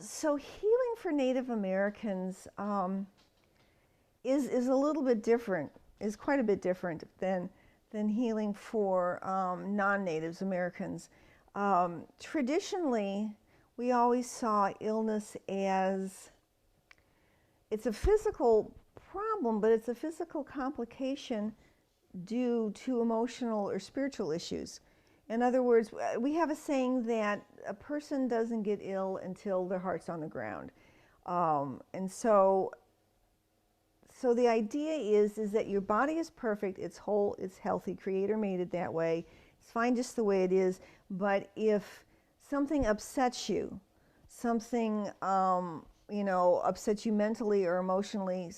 So healing for Native Americans is a little bit different, is quite a bit different than healing for non-Native Americans. Traditionally, we always saw illness as it's a physical problem, but it's a physical complication due to emotional or spiritual issues. In other words, we have a saying that a person doesn't get ill until their heart's on the ground. And so the idea is that your body is perfect, it's whole, it's healthy. Creator made it that way. It's fine just the way it is. But if something upsets you, something upsets you mentally or emotionally,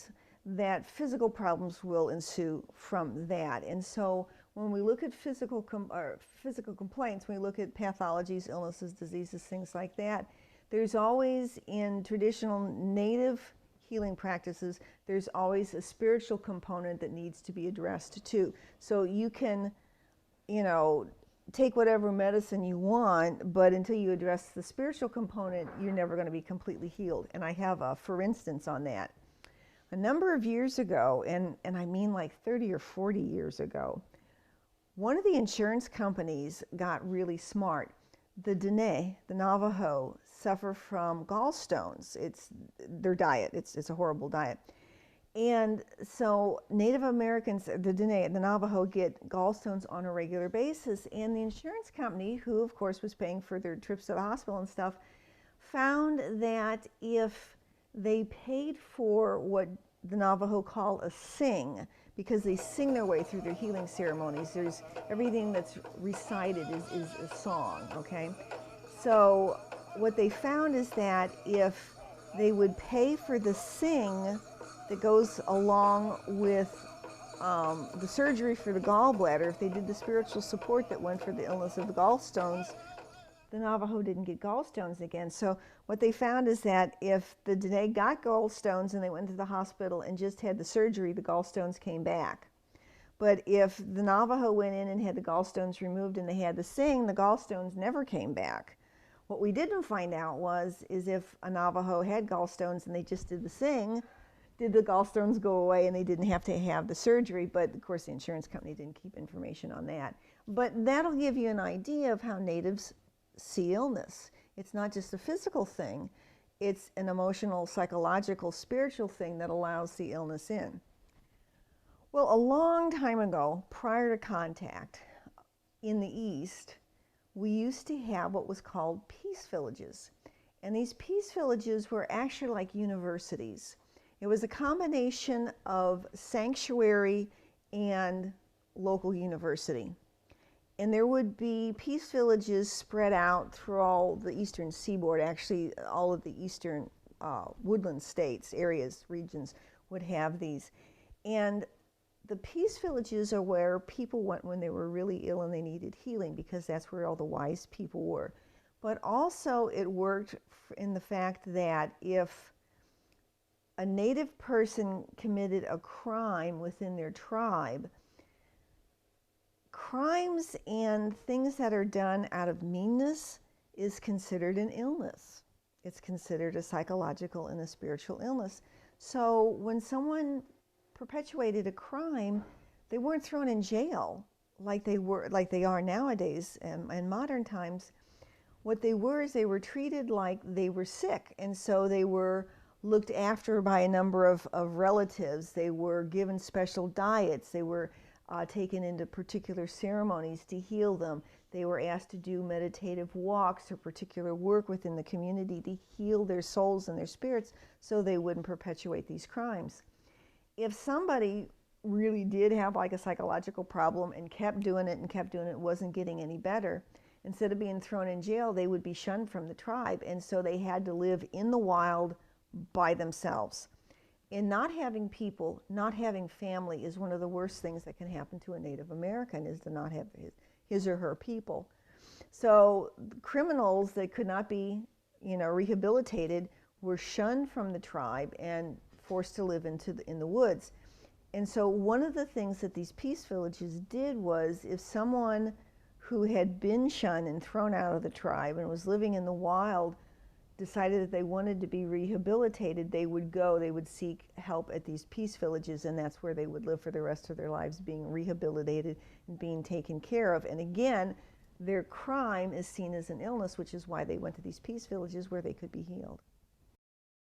that physical problems will ensue from that. And so when we look at physical complaints, when we look at pathologies, illnesses, diseases, things like that, there's always, in traditional Native healing practices, there's always a spiritual component that needs to be addressed too. So you can, take whatever medicine you want, but until you address the spiritual component, you're never going to be completely healed. And I have a for instance on that. A number of years ago, and I mean like 30 or 40 years ago, one of the insurance companies got really smart. The Dene, the Navajo, suffer from gallstones. It's their diet. It's a horrible diet. And so Native Americans, the Dene, the Navajo, get gallstones on a regular basis. And the insurance company, who of course was paying for their trips to the hospital and stuff, found that if they paid for what the Navajo call a sing, because they sing their way through their healing ceremonies. There's everything that's recited is a song, okay? So what they found is that if they would pay for the sing that goes along with the surgery for the gallbladder, if they did the spiritual support that went for the illness of the gallstones, the Navajo didn't get gallstones again. So what they found is that if the Dene got gallstones and they went to the hospital and just had the surgery, the gallstones came back. But if the Navajo went in and had the gallstones removed and they had the sing, the gallstones never came back. What we didn't find out is if a Navajo had gallstones and they just did the sing, did the gallstones go away and they didn't have to have the surgery? But of course the insurance company didn't keep information on that. But that'll give you an idea of how natives see illness. It's not just a physical thing, it's an emotional, psychological, spiritual thing that allows the illness in. Well, a long time ago, prior to contact, in the East, we used to have what was called peace villages. And these peace villages were actually like universities. It was a combination of sanctuary and local university. And there would be peace villages spread out through all the eastern seaboard. Actually, all of the eastern woodland states, areas, regions would have these. And the peace villages are where people went when they were really ill and they needed healing, because that's where all the wise people were. But also it worked in the fact that if a native person committed a crime within their tribe, crimes and things that are done out of meanness is considered an illness. It's considered a psychological and a spiritual illness. So when someone perpetuated a crime, they weren't thrown in jail like they are nowadays in modern times. What they were is they were treated like they were sick, and so they were looked after by a number of relatives. They were given special diets. They were taken into particular ceremonies to heal them. They were asked to do meditative walks or particular work within the community to heal their souls and their spirits so they wouldn't perpetuate these crimes. If somebody really did have like a psychological problem and kept doing it, wasn't getting any better, instead of being thrown in jail, they would be shunned from the tribe, and so they had to live in the wild by themselves. And not having people, not having family is one of the worst things that can happen to a Native American, is to not have his or her people. So criminals that could not be, rehabilitated were shunned from the tribe and forced to live in the woods. And so one of the things that these peace villages did was, if someone who had been shunned and thrown out of the tribe and was living in the wild decided that they wanted to be rehabilitated, they would seek help at these peace villages, and that's where they would live for the rest of their lives, being rehabilitated and being taken care of. And again, their crime is seen as an illness, which is why they went to these peace villages where they could be healed.